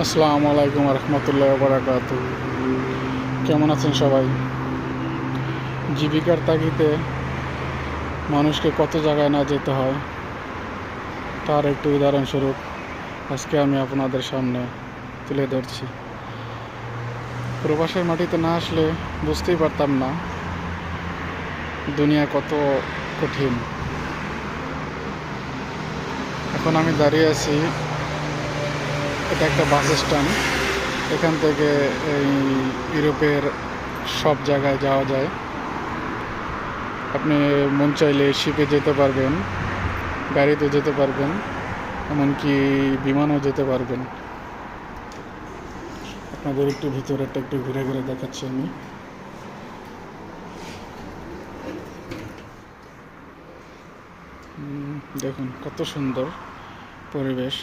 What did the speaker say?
আসসালামু আলাইকুম রহমতুল্লাহ বারাকাতু। কেমন আছেন সবাই? জীবিকার তাগিদে মানুষকে কত জায়গায় না যেতে হয়, তার একটি উদাহরণস্বরূপ আজকে আমি আপনাদের সামনে তুলে ধরছি। প্রবাসের মাটিতে না আসলে বুঝতেই পারতাম না দুনিয়া কত কঠিন। এখন আমি দাঁড়িয়ে আছি, এটা একটা বাস স্ট্যান্ড। এখান থেকে এই ইউরোপের সব জায়গায় যাওয়া যায়। আপনি মন চাইলে শিপে যেতে পারবেন, গাড়িতে যেতে পারবেন, এমনকি বিমানও যেতে পারবেন। আপনাদের একটু ভিতরেরটা একটু ঘুরে ঘুরে দেখাচ্ছি আমি। দেখুন কত সুন্দর পরিবেশ।